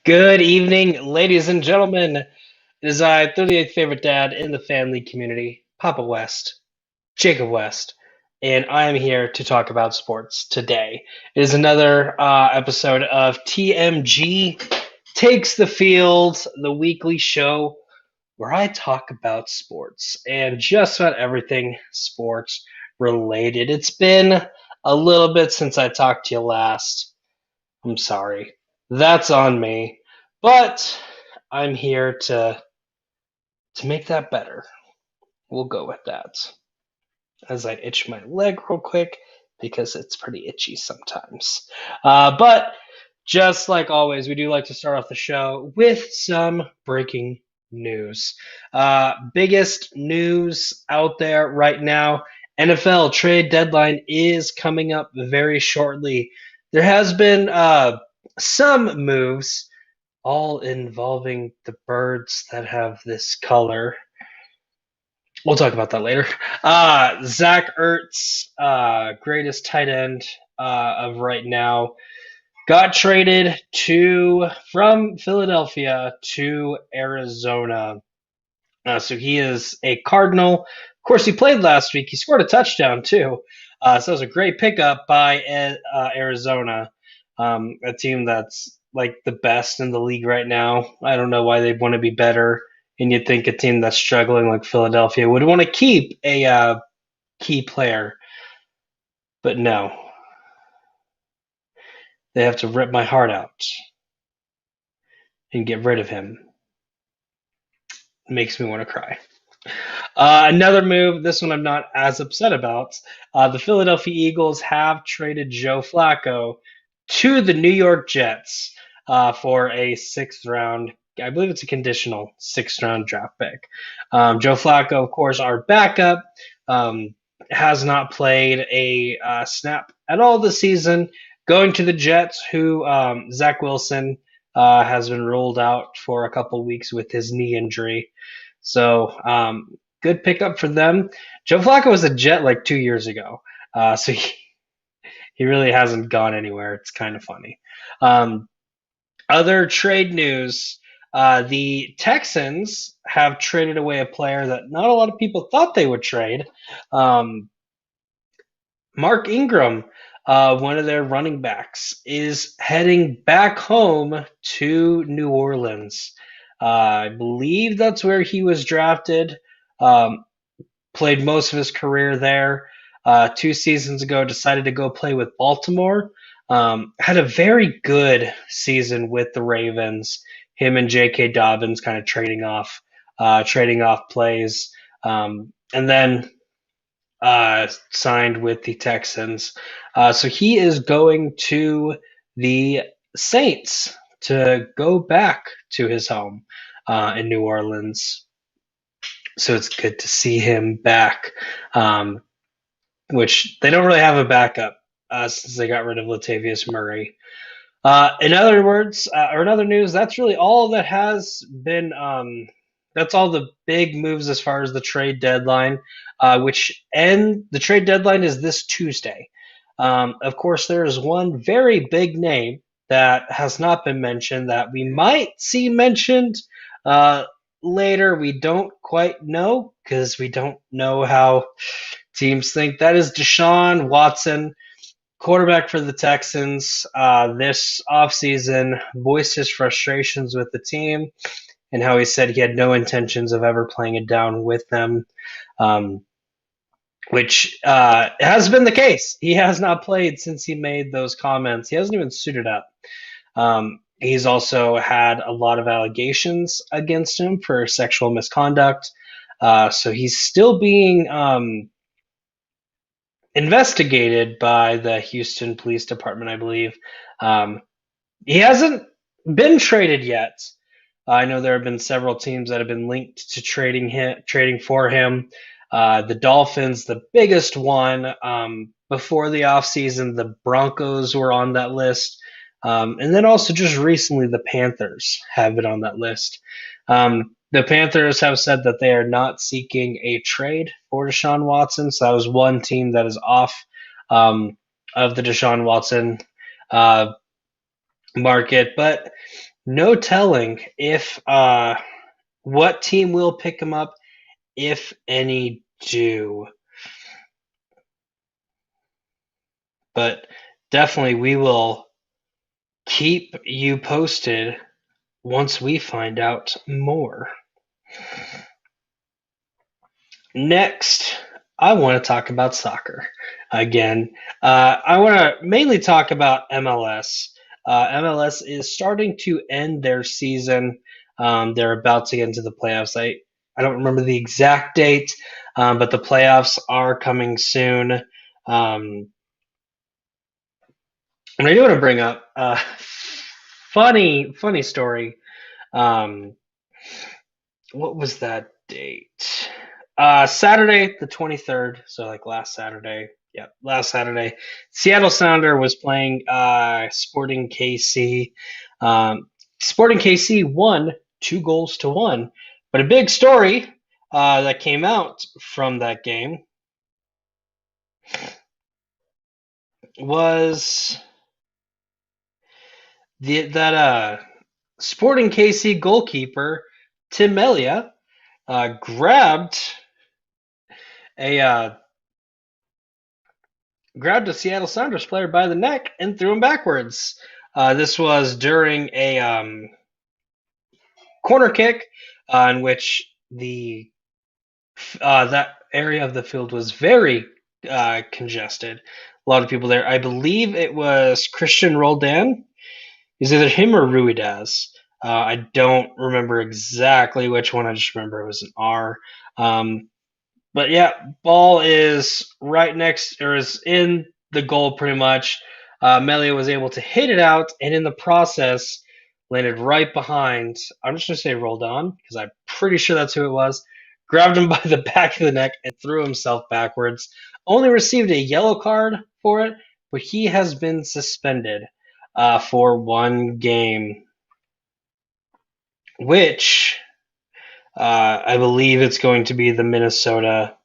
Good evening, ladies and gentlemen. It is I, 38th favorite dad in the family community, Papa West, Jacob West, and I am here to talk about sports today. It is another episode of TMG Takes the Field, the weekly show where I talk about sports and just about everything sports related. It's been a little bit since I talked to you last. I'm sorry. That's on me. But I'm here to make that better. We'll go with that. As I itch my leg real quick because it's pretty itchy sometimes. But just like always, we do like to start off the show with some breaking news. Biggest news out there right now: NFL trade deadline is coming up very shortly. There has been some moves, all involving the birds that have this color. We'll talk about that later. Zach Ertz, greatest tight end of right now, got traded from Philadelphia to Arizona. So he is a Cardinal. Of course, he played last week. He scored a touchdown too. So it was a great pickup by Arizona, a team that's like the best in the league right now. I don't know why they'd want to be better. And you'd think a team that's struggling like Philadelphia would want to keep a key player, but no. They have to rip my heart out and get rid of him. It makes me want to cry. Another move, this one I'm not as upset about. The Philadelphia Eagles have traded Joe Flacco to the New York Jets for a sixth round. I believe it's a conditional sixth round draft pick. Joe Flacco, of course, our backup, has not played a snap at all this season. Going to the Jets, who Zach Wilson has been ruled out for a couple weeks with his knee injury. So good pickup for them. Joe Flacco was a Jet like 2 years ago, so he really hasn't gone anywhere. It's kind of funny. Other trade news: the Texans have traded away a player that not a lot of people thought they would trade. Mark Ingram, one of their running backs, is heading back home to New Orleans. I believe that's where he was drafted. Played most of his career there. 2 seasons ago, decided to go play with Baltimore. Had a very good season with the Ravens. Him and J.K. Dobbins kind of trading off plays, and then signed with the Texans. So he is going to the Saints to go back to his home in New Orleans. So it's good to see him back, which they don't really have a backup since they got rid of Latavius Murray. In other words, or in other news, that's really all that has been. That's all the big moves as far as the trade deadline, the trade deadline is this Tuesday. Of course, there is one very big name that has not been mentioned that we might see mentioned later. We don't quite know because we don't know how teams think. That is Deshaun Watson, quarterback for the Texans. This offseason voiced his frustrations with the team and how he said he had no intentions of ever playing it down with them, which has been the case. He has not played since he made those comments. He hasn't even suited up. He's also had a lot of allegations against him for sexual misconduct. So he's still being investigated by the Houston Police Department, I believe. He hasn't been traded yet. I know there have been several teams that have been linked to trading for him. The Dolphins, the biggest one. Before the offseason, the Broncos were on that list. And then also just recently, the Panthers have been on that list. The Panthers have said that they are not seeking a trade for Deshaun Watson. So that was one team that is off of the Deshaun Watson market. But no telling if what team will pick him up, if any do. But definitely, we will keep you posted once we find out more. Next, I want to talk about soccer again. I want to mainly talk about MLS. MLS is starting to end their season. They're about to get into the playoffs. I don't remember the exact date, but the playoffs are coming soon. And I do want to bring up a funny story. Um, what was that date? Saturday the 23rd, so like last Saturday. Yeah, last Saturday. Seattle Sounder was playing Sporting KC. Sporting KC won 2-1. But a big story that came out from that game was that Sporting KC goalkeeper Tim Melia grabbed a Seattle Sounders player by the neck and threw him backwards. This was during a corner kick in which the that area of the field was very congested. A lot of people there. I believe it was Christian Roldan. It was either him or Ruidaz. I don't remember exactly which one. I just remember it was an R. But yeah, ball is right next, or is in the goal pretty much. Melia was able to hit it out, and in the process, landed right behind. I'm just going to say rolled on, because I'm pretty sure that's who it was. Grabbed him by the back of the neck and threw himself backwards. Only received a yellow card for it, but he has been suspended for one game, which I believe it's going to be the Minnesota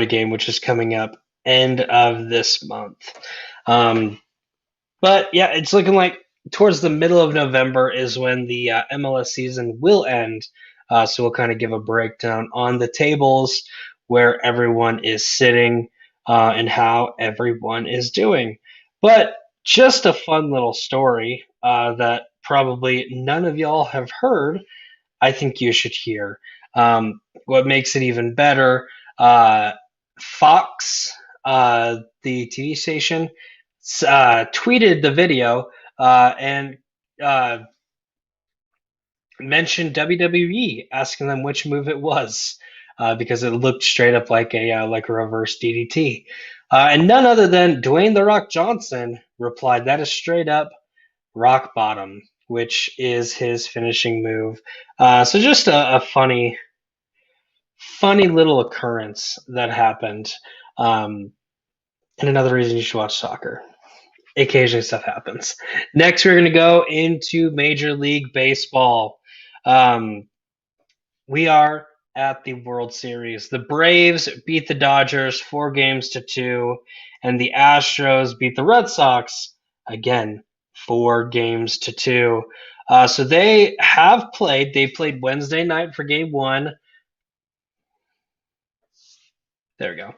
game, which is coming up end of this month. But yeah, it's looking like towards the middle of November is when the MLS season will end. So we'll kind of give a breakdown on the tables, where everyone is sitting, and how everyone is doing. But just a fun little story that probably none of y'all have heard. I think you should hear. What makes it even better, Fox, the TV station, tweeted the video and mentioned WWE, asking them which move it was, because it looked straight up like a reverse DDT. And none other than Dwayne "The Rock" Johnson replied, "That is straight up rock bottom," which is his finishing move. So just a funny little occurrence that happened. And another reason you should watch soccer. Occasionally stuff happens. Next, we're going to go into Major League Baseball. We are at the World Series. The Braves beat the Dodgers 4-2, and the Astros beat the Red Sox again 4-2. So they have played. They played Wednesday night for Game 1. There we go.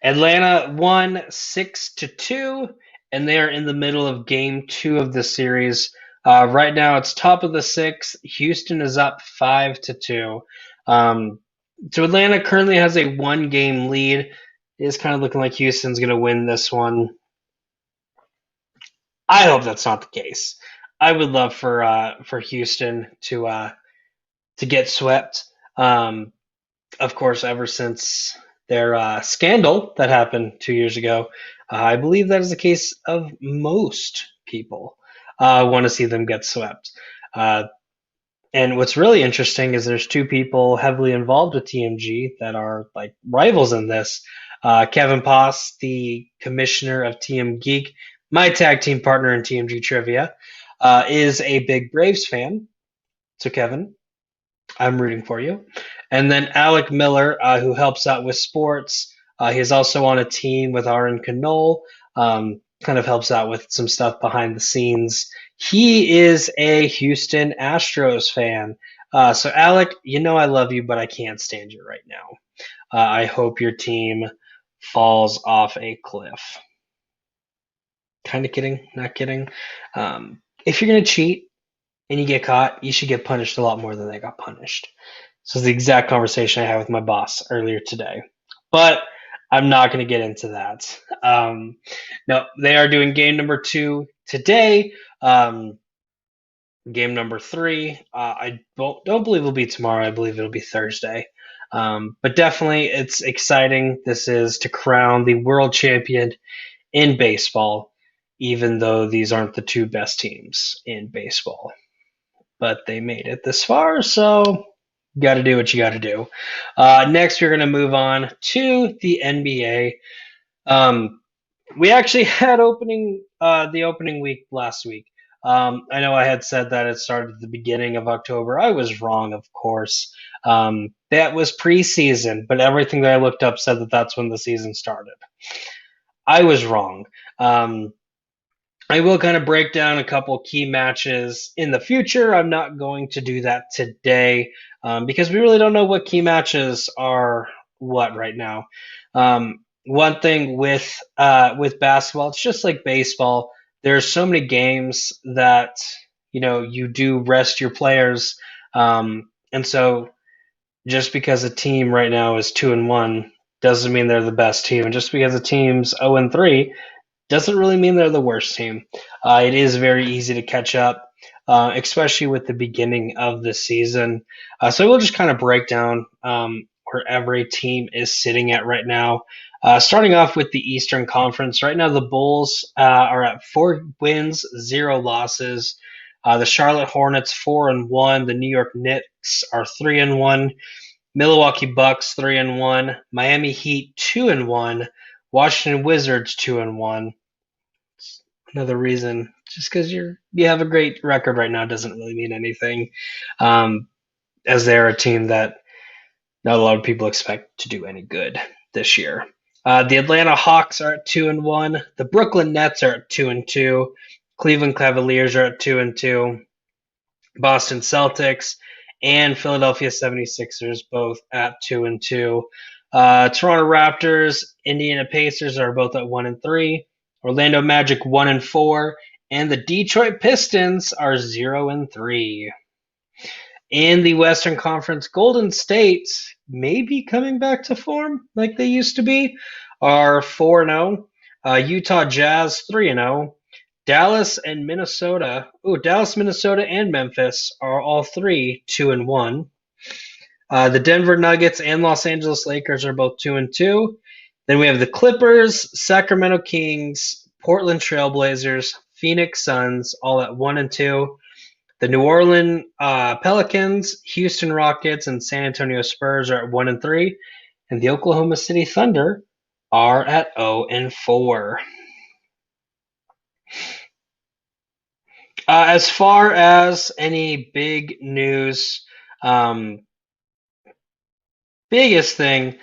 Atlanta won 6-2, and they are in the middle of Game 2 of the series. Right now, it's top of the sixth. Houston is up 5-2. So Atlanta currently has a 1-game lead. It is kind of looking like Houston's going to win this one. I hope that's not the case. I would love for Houston to get swept. Of course, ever since their scandal that happened 2 years ago, I believe that is the case of most people. Want to see them get swept. And what's really interesting is there's two people heavily involved with TMG that are like rivals in this. Kevin Poss, the commissioner of TM Geek, my tag team partner in TMG Trivia, is a big Braves fan. So Kevin, I'm rooting for you. And then Alec Miller, who helps out with sports. He's also on a team with Aaron Knoll. kind of helps out with some stuff behind the scenes. He is a Houston Astros fan. So, Alec, you know I love you, but I can't stand you right now. I hope your team falls off a cliff. Kind of kidding, not kidding. If you're going to cheat and you get caught, you should get punished a lot more than they got punished. This is the exact conversation I had with my boss earlier today. But I'm not going to get into that. No, they are doing game number 2 today. Game number 3, I don't believe it'll be tomorrow. I believe it'll be Thursday. But definitely, it's exciting. This is to crown the world champion in baseball, even though these aren't the 2 best teams in baseball. But they made it this far, so got to do what you got to do. Next, we're going to move on to the NBA. We actually had the opening week last week. I know I had said that it started at the beginning of October. I was wrong, of course. That was preseason, but everything that I looked up said that that's when the season started. I was wrong. I will kind of break down a couple key matches in the future. I'm not going to do that today because we really don't know what key matches are what right now. One thing with basketball, it's just like baseball. There's so many games that you do rest your players, and so just because a team right now is 2-1 doesn't mean they're the best team, and just because a team's 0-3 doesn't really mean they're the worst team. It is very easy to catch up, especially with the beginning of the season. So we'll just kind of break down where every team is sitting at right now. Starting off with the Eastern Conference, right now the Bulls are at 4 wins, 0 losses. The Charlotte Hornets 4-1. The New York Knicks are 3-1. Milwaukee Bucks 3-1. Miami Heat 2-1. Washington Wizards 2-1. Another reason, just because you have a great record right now doesn't really mean anything, as they're a team that not a lot of people expect to do any good this year. The Atlanta Hawks are at 2-1. The Brooklyn Nets are at 2-2. Cleveland Cavaliers are at 2-2. Boston Celtics and Philadelphia 76ers both at 2-2. Toronto Raptors, Indiana Pacers are both at 1-3. Orlando Magic 1-4, and the Detroit Pistons are 0-3. In the Western Conference, Golden State may be coming back to form like they used to be, are 4-0. Utah Jazz 3-0. Dallas, Minnesota, and Memphis are all 2-1. The Denver Nuggets and Los Angeles Lakers are both 2-2. Then we have the Clippers, Sacramento Kings, Portland Trailblazers, Phoenix Suns, all at 1-2. The New Orleans Pelicans, Houston Rockets, and San Antonio Spurs are at 1-3. And the Oklahoma City Thunder are at 0-4. As far as any big news, biggest thing,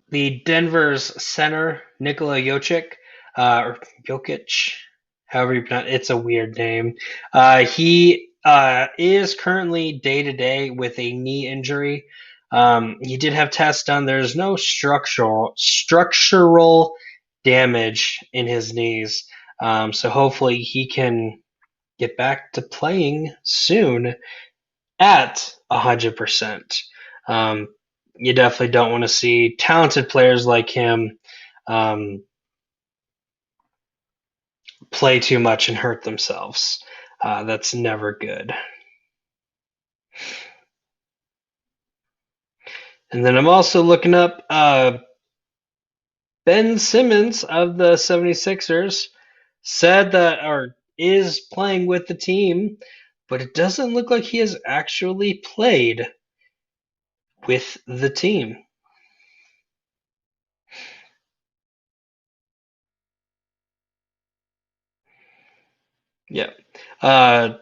the Denver's center, Nikola Jokic, or Jokic, however you pronounce it, it's a weird name. He is currently day-to-day with a knee injury. He did have tests done. There's no structural damage in his knees. So hopefully he can get back to playing soon at 100%. You definitely don't want to see talented players like him play too much and hurt themselves. That's never good. And then I'm also looking up Ben Simmons of the 76ers said that, or is playing with the team, but it doesn't look like he has actually played with the team. Yeah.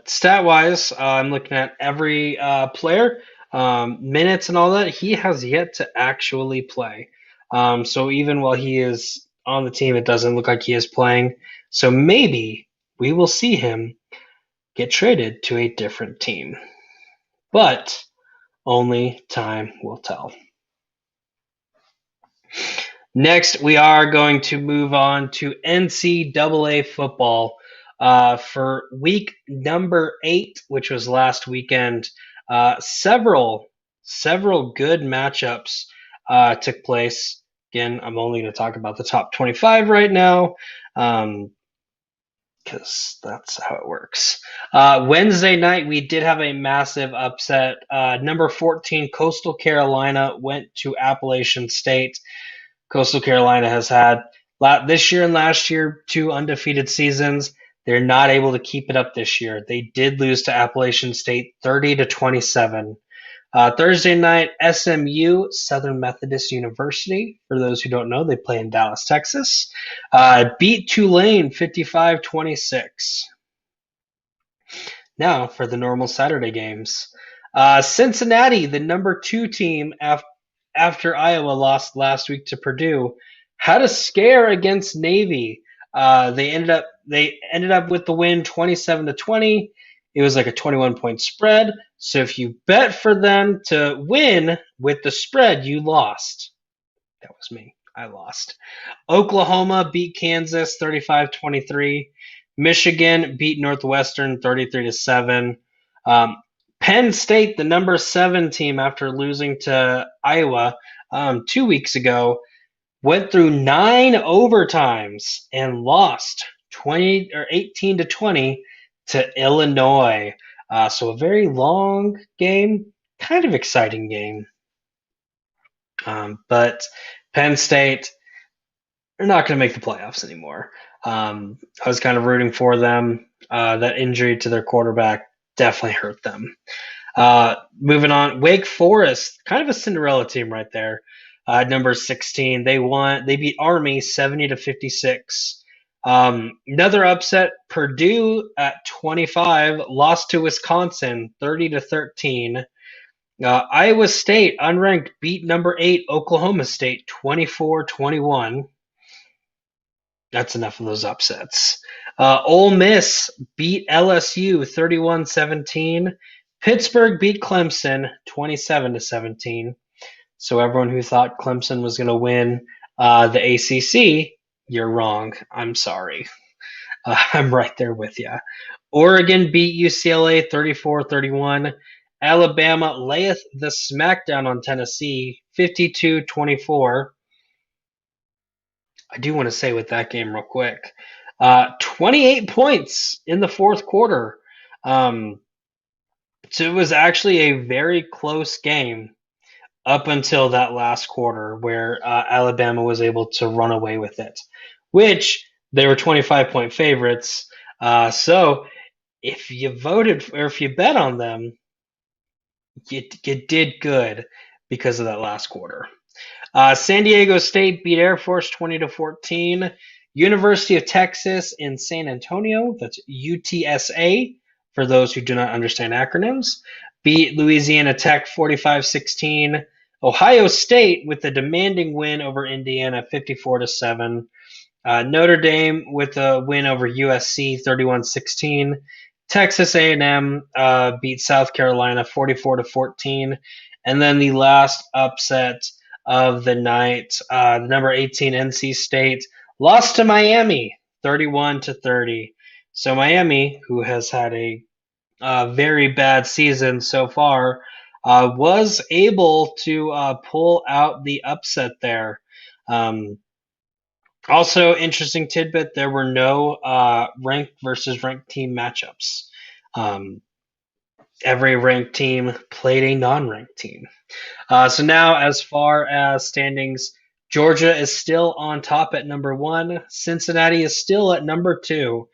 Stat-wise, I'm looking at every player, minutes and all that. He has yet to actually play. So even while he is on the team. It doesn't look like he is playing. So maybe we will see him get traded to a different team. But only time will tell. Next, we are going to move on to NCAA football for week number 8, which was last weekend. Several good matchups took place. Again, I'm only going to talk about the top 25 right now because that's how it works. Wednesday night, we did have a massive upset. Number 14, Coastal Carolina went to Appalachian State. Coastal Carolina has had this year and last year 2 undefeated seasons. They're not able to keep it up this year. They did lose to Appalachian State 30-27. Thursday night, SMU, Southern Methodist University. For those who don't know, they play in Dallas, Texas. Beat Tulane 55-26. Now for the normal Saturday games. Cincinnati, the number 2 team after Iowa lost last week to Purdue, had a scare against Navy. They ended up with the win 27-20. It was like a 21-point spread. So if you bet for them to win with the spread, you lost. That was me. I lost. Oklahoma beat Kansas 35-23. Michigan beat Northwestern 33-7. Penn State, the number 7 team after losing to Iowa 2 weeks ago, went through 9 overtimes and lost 18-20 to Illinois. So a very long game, kind of exciting game. But Penn State, they're not going to make the playoffs anymore. I was kind of rooting for them. That injury to their quarterback definitely hurt them. Moving on, Wake Forest, kind of a Cinderella team right there. Number 16, they beat Army 70-56. Another upset, Purdue at 25 lost to Wisconsin 30-13. Iowa State, unranked, beat number 8 Oklahoma State 24-21. That's enough of those upsets. Ole Miss beat LSU 31-17. Pittsburgh beat Clemson 27-17. So everyone who thought Clemson was going to win the ACC, you're wrong. I'm sorry. I'm right there with you. Oregon beat UCLA 34-31. Alabama layeth the smackdown on Tennessee 52-24. I do want to say with that game real quick, 28 points in the fourth quarter. So it was actually a very close game up until that last quarter where Alabama was able to run away with it, which they were 25-point favorites. So if you voted or if you bet on them, you did good because of that last quarter. San Diego State beat Air Force 20-14. University of Texas in San Antonio, that's UTSA, for those who do not understand acronyms, beat Louisiana Tech 45-16. Ohio State with a demanding win over Indiana 54-7. Notre Dame with a win over USC 31-16. Texas A&M beat South Carolina 44-14. And then the last upset of the night, the number 18 NC State lost to Miami 31-30. So Miami, who has had a very bad season so far, was able to pull out the upset there. Also, interesting tidbit, there were no ranked versus ranked team matchups. Every ranked team played a non-ranked team. So now, as far as standings, Georgia is still on top at number 1. Cincinnati is still at number 2.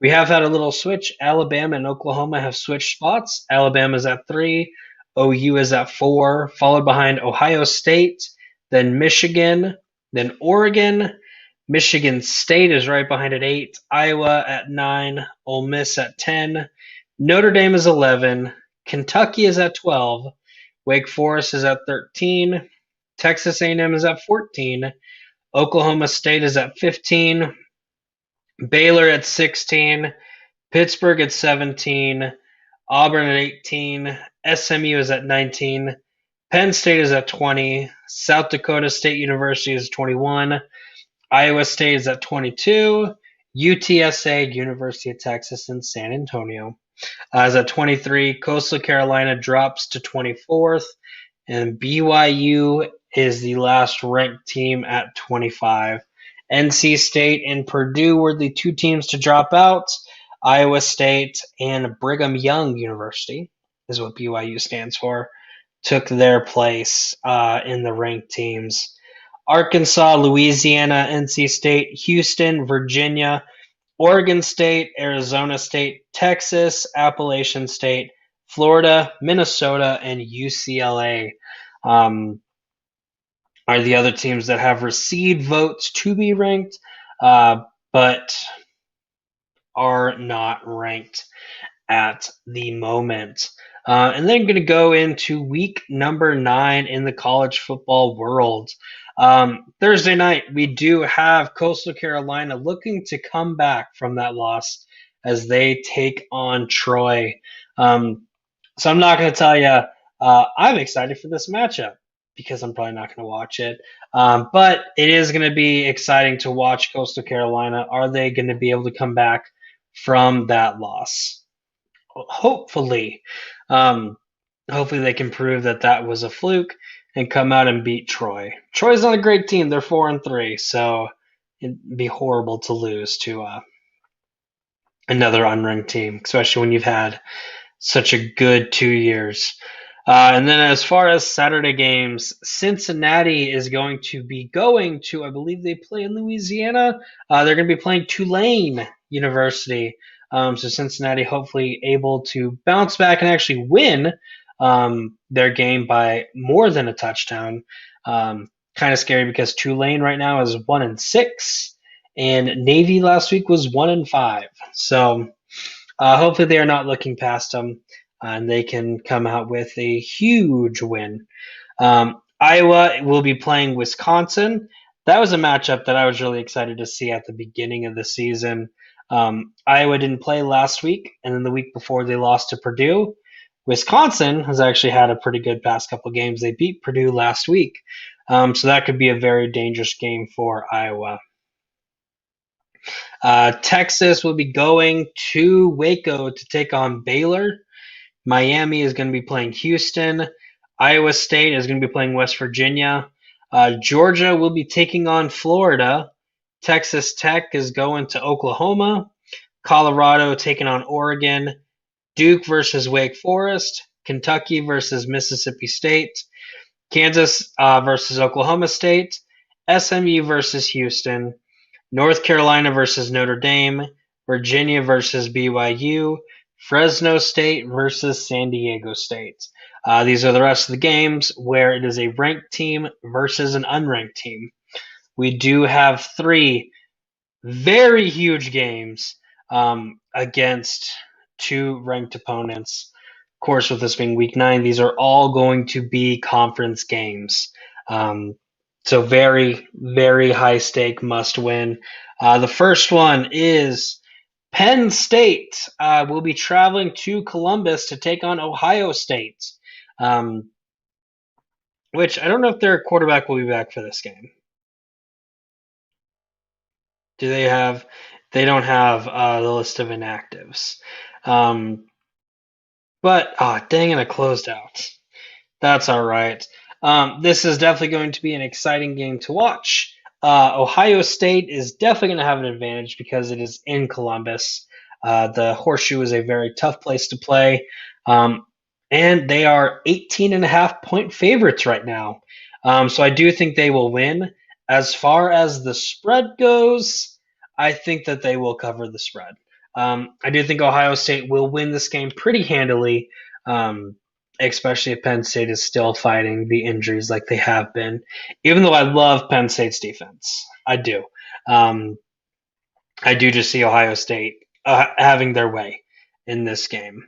We have had a little switch. Alabama and Oklahoma have switched spots. Alabama's at 3. OU is at 4, followed behind Ohio State, then Michigan, then Oregon. Michigan State is right behind at 8. Iowa at 9. Ole Miss at 10. Notre Dame is 11. Kentucky is at 12. Wake Forest is at 13. Texas A&M is at 14. Oklahoma State is at 15. Baylor at 16. Pittsburgh at 17. Auburn at 18. SMU is at 19. Penn State is at 20. South Dakota State University is 21. Iowa State is at 22. UTSA, University of Texas in San Antonio, is at 23. Coastal Carolina drops to 24th. And BYU is the last ranked team at 25. NC State and Purdue were the two teams to drop out. Iowa State and Brigham Young University is what BYU stands for, took their place in the ranked teams. Arkansas, Louisiana, NC State, Houston, Virginia, Oregon State, Arizona State, Texas, Appalachian State, Florida, Minnesota, and UCLA are the other teams that have received votes to be ranked, but are not ranked at the moment. And then going to go into week number 9 in the college football world. Thursday night, we do have Coastal Carolina looking to come back from that loss as they take on Troy. So I'm not going to tell you I'm excited for this matchup because I'm probably not going to watch it. But it is going to be exciting to watch Coastal Carolina. Are they going to be able to come back from that loss? Hopefully. Hopefully they can prove that that was a fluke and come out and beat Troy. Troy's not a great team. They're 4-3, so it'd be horrible to lose to another unranked team, especially when you've had such a good 2 years. And then as far as Saturday games, Cincinnati is going to be going to, I believe they play in Louisiana. They're going to be playing Tulane University. So Cincinnati hopefully able to bounce back and actually win their game by more than a touchdown. Kind of scary because Tulane right now is 1-6, and Navy last week was 1-5. So hopefully they are not looking past them, and they can come out with a huge win. Iowa will be playing Wisconsin. That was a matchup that I was really excited to see at the beginning of the season. Iowa didn't play last week, and then the week before they lost to Purdue. Wisconsin has actually had a pretty good past couple games. They beat Purdue last week. So that could be a very dangerous game for Iowa. Texas will be going to Waco to take on Baylor. Miami is going to be playing Houston. Iowa State is going to be playing West Virginia. Georgia will be taking on Florida. Texas Tech is going to Oklahoma. Colorado taking on Oregon. Duke versus Wake Forest. Kentucky versus Mississippi State. Kansas versus Oklahoma State. SMU versus Houston. North Carolina versus Notre Dame. Virginia versus BYU. Fresno State versus San Diego State. These are the rest of the games where it is a ranked team versus an unranked team. We do have 3 very huge games against 2 ranked opponents. Of course, with this being week 9, these are all going to be conference games. So very, very high stake must win. The first one is Penn State will be traveling to Columbus to take on Ohio State, which I don't know if their quarterback will be back for this game. Do they have? They don't have the list of inactives. But, dang it, I closed out. That's all right. This is definitely going to be an exciting game to watch. Ohio State is definitely going to have an advantage because it is in Columbus. The Horseshoe is a very tough place to play. And they are 18.5-point favorites right now. So I do think they will win. As far as the spread goes, I think that they will cover the spread. I do think Ohio State will win this game pretty handily, especially if Penn State is still fighting the injuries like they have been. Even though I love Penn State's defense, I do. I do just see Ohio State having their way in this game.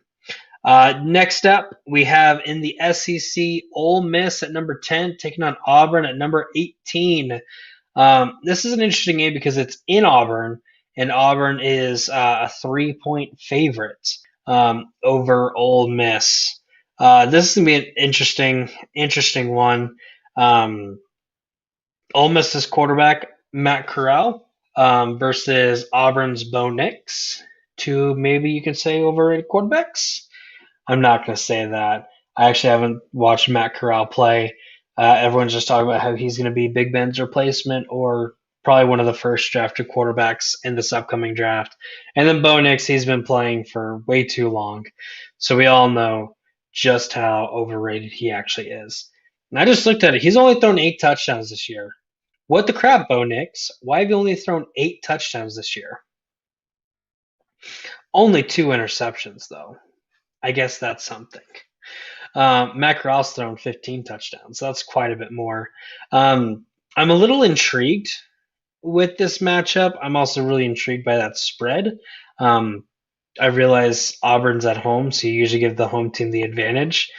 Next up, we have in the SEC, Ole Miss at number 10, taking on Auburn at number 18. This is an interesting game because it's in Auburn, and Auburn is a 3-point favorite over Ole Miss. This is gonna be an interesting one. Um, Ole Miss's quarterback Matt Corral versus Auburn's Bo Nix, two maybe you could say overrated quarterbacks. I'm not going to say that. I actually haven't watched Matt Corral play. Everyone's just talking about how he's going to be Big Ben's replacement or probably one of the first drafted quarterbacks in this upcoming draft. And then Bo Nix, he's been playing for way too long. So we all know just how overrated he actually is. And I just looked at it. He's only thrown 8 touchdowns this year. What the crap, Bo Nix? Why have you only thrown 8 touchdowns this year? Only 2 interceptions, though. I guess that's something. Matt Corral's thrown 15 touchdowns. So that's quite a bit more. I'm a little intrigued with this matchup. I'm also really intrigued by that spread. I realize Auburn's at home, so you usually give the home team the advantage.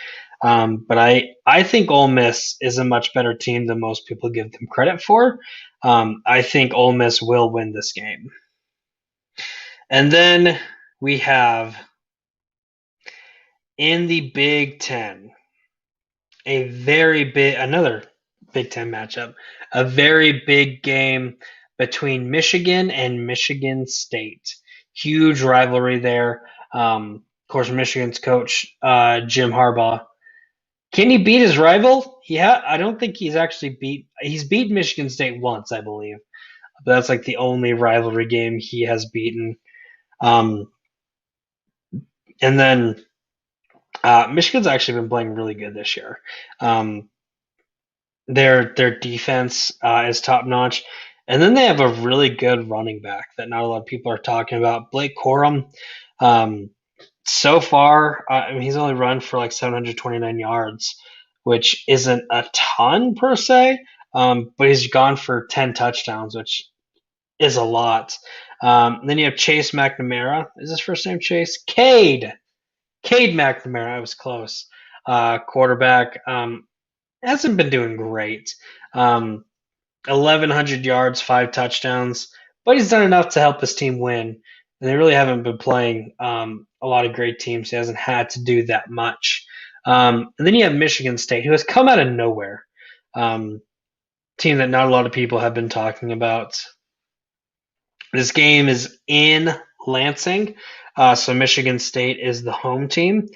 But I think Ole Miss is a much better team than most people give them credit for. I think Ole Miss will win this game. And then we have in the Big Ten, another Big Ten matchup, a very big game between Michigan and Michigan State. Huge rivalry there. Of course, Michigan's coach, Jim Harbaugh. Can he beat his rival? Yeah, I don't think he's beat Michigan State once, I believe. But that's like the only rivalry game he has beaten. And then Michigan's actually been playing really good this year. Their defense is top notch, and then they have a really good running back that not a lot of people are talking about, Blake Corum. So far, I mean, he's only run for like 729 yards, which isn't a ton per se, but he's gone for 10 touchdowns, which is a lot. Then you have Chase Mcnamara. Is his first name Chase? Cade McNamara. I was close. Quarterback. Hasn't been doing great. 1,100 yards, 5 touchdowns, but he's done enough to help his team win. And they really haven't been playing a lot of great teams. He hasn't had to do that much. And then you have Michigan State, who has come out of nowhere. Team that not a lot of people have been talking about. This game is in Lansing, so Michigan State is the home team.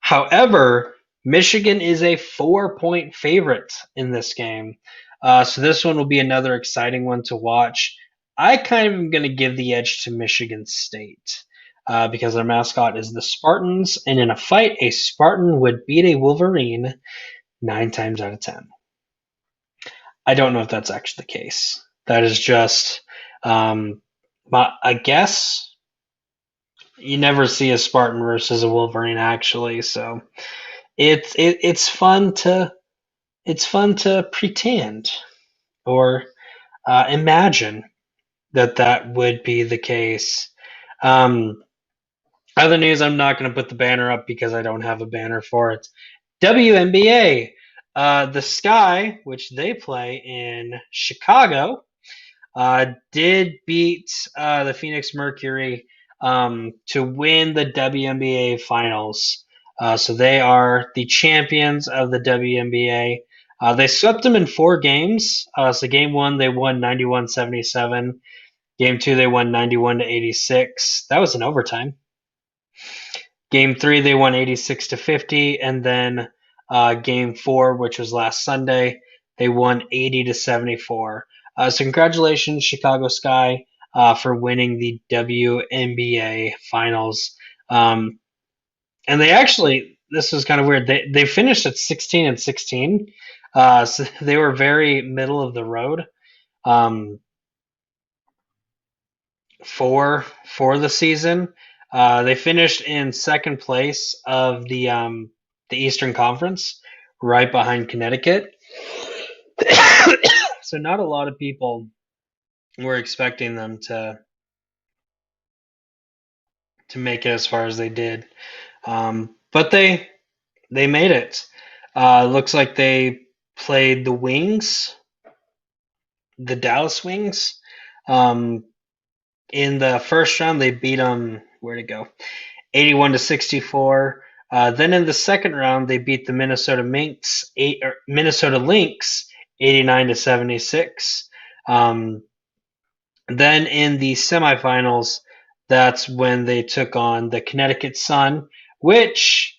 However, Michigan is a 4-point favorite in this game. So this one will be another exciting one to watch. I kind of am going to give the edge to Michigan State because their mascot is the Spartans, and in a fight, a Spartan would beat a Wolverine 9 times out of 10. I don't know if that's actually the case. That is just I guess you never see a Spartan versus a Wolverine actually, so it's fun to pretend or imagine that would be the case. Other news, I'm not going to put the banner up because I don't have a banner for it. WNBA, the Sky, which they play in Chicago, did beat the Phoenix Mercury to win the WNBA finals. So they are the champions of the WNBA. They swept them in 4 games. So game 1, they won 91-77. Game 2, they won 91-86. That was in overtime. Game 3, they won 86-50. And then game 4, which was last Sunday, they won 80-74. So congratulations, Chicago Sky, for winning the WNBA finals. And they actually, this was kind of weird. They finished at 16-16, so they were very middle of the road for the season. They finished in second place of the Eastern Conference, right behind Connecticut. So not a lot of people were expecting them to make it as far as they did, but they made it. Looks like they played the Wings the Dallas Wings. Um, in the first round, they beat them. Where'd it go? 81-64. Then in the second round, they beat the Minnesota Lynx 89-76. Then in the semifinals, that's when they took on the Connecticut Sun, which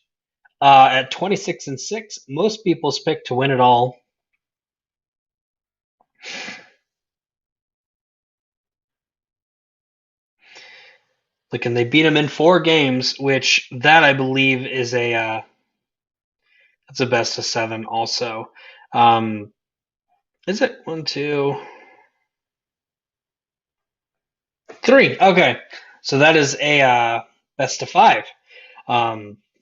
at 26-6, most people's pick to win it all. Look, and they beat them in 4 games, which that I believe is it's a best of 7 also. Is it 1, 2, 3? Okay, so that is a best of 5,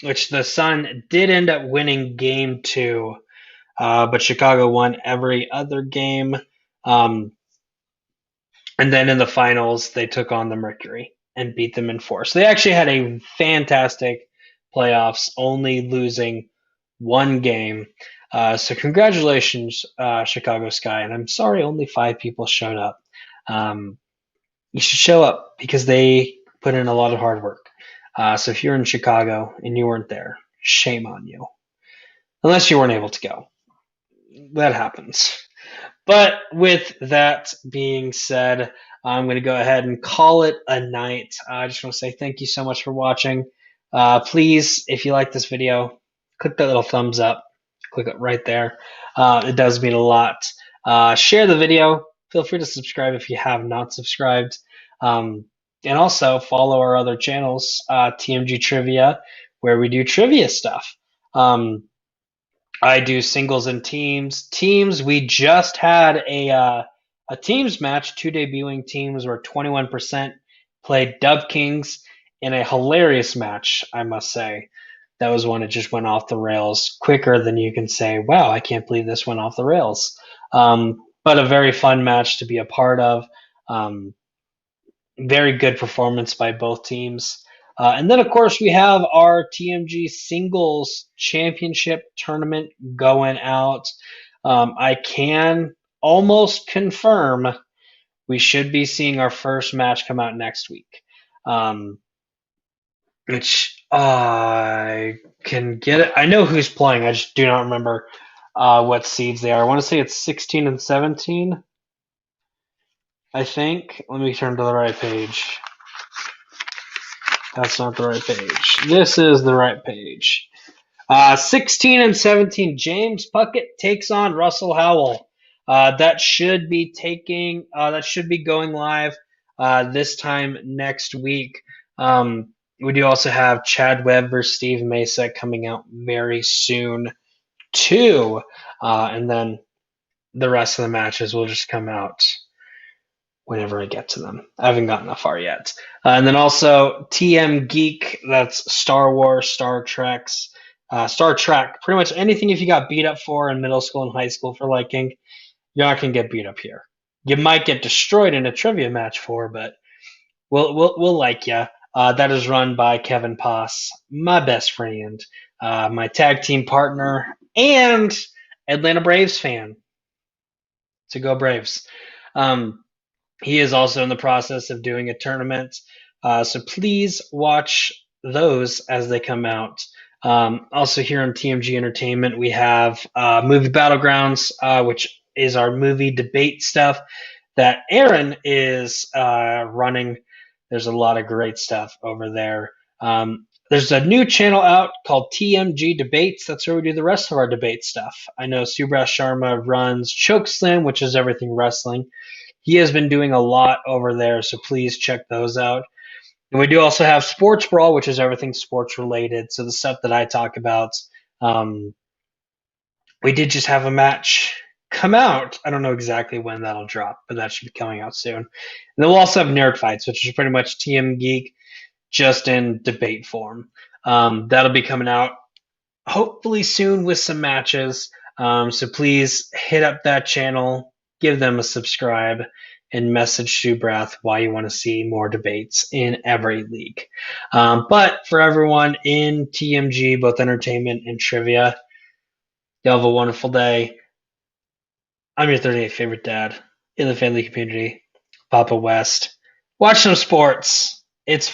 which the Sun did end up winning game 2, but Chicago won every other game. And then in the finals, they took on the Mercury and beat them in 4. So they actually had a fantastic playoffs, only losing 1 game. So congratulations, Chicago Sky. And I'm sorry only 5 people showed up. You should show up because they put in a lot of hard work. So if you're in Chicago and you weren't there, shame on you. Unless you weren't able to go. That happens. But with that being said, I'm going to go ahead and call it a night. I just want to say thank you so much for watching. Please, if you like this video, click that little thumbs up. Click it right there. It does mean a lot. Share the video. Feel free to subscribe if you have not subscribed. And also follow our other channels, TMG Trivia, where we do trivia stuff. I do singles and teams. Teams, we just had a teams match. 2 debuting teams were 21% played Dove Kings in a hilarious match, I must say. That was one that just went off the rails quicker than you can say, wow, I can't believe this went off the rails. But a very fun match to be a part of. Very good performance by both teams. And then, of course, we have our TMG Singles Championship Tournament going out. I can almost confirm we should be seeing our first match come out next week, which I can get it. I know who's playing. I just do not remember what seeds they are. I want to say it's 16 and 17, I think. Let me turn to the right page. That's not the right page. This is the right page. 16 and 17, James Puckett takes on Russell Howell. That should be going live this time next week. We do also have Chad Webb versus Steve Mesa coming out very soon too. And then the rest of the matches will just come out whenever I get to them. I haven't gotten that far yet. And then also TM Geek, that's Star Wars, Star Trek, pretty much anything if you got beat up for in middle school and high school for liking, you're not going to get beat up here. You might get destroyed in a trivia match for, but we'll like you. That is run by Kevin Poss, my best friend, my tag team partner, and Atlanta Braves fan. So go Braves. He is also in the process of doing a tournament, so please watch those as they come out. Also here on TMG Entertainment, we have Movie Battlegrounds, which is our movie debate stuff that Aaron is running. There's a lot of great stuff over there. There's a new channel out called TMG Debates. That's where we do the rest of our debate stuff. I know Subras Sharma runs Chokeslam, which is everything wrestling. He has been doing a lot over there, so please check those out. And we do also have Sports Brawl, which is everything sports related. So the stuff that I talk about. We did just have a match come out. I don't know exactly when that'll drop, but that should be coming out soon. And then we'll also have Nerd Fights, which is pretty much TM Geek, just in debate form. That'll be coming out hopefully soon with some matches. So please hit up that channel, give them a subscribe, and message Subrath why you want to see more debates in every league. But for everyone in TMG, both entertainment and trivia, y'all have a wonderful day. I'm your 38th favorite dad. in the family community, Papa West. Watch some sports. It's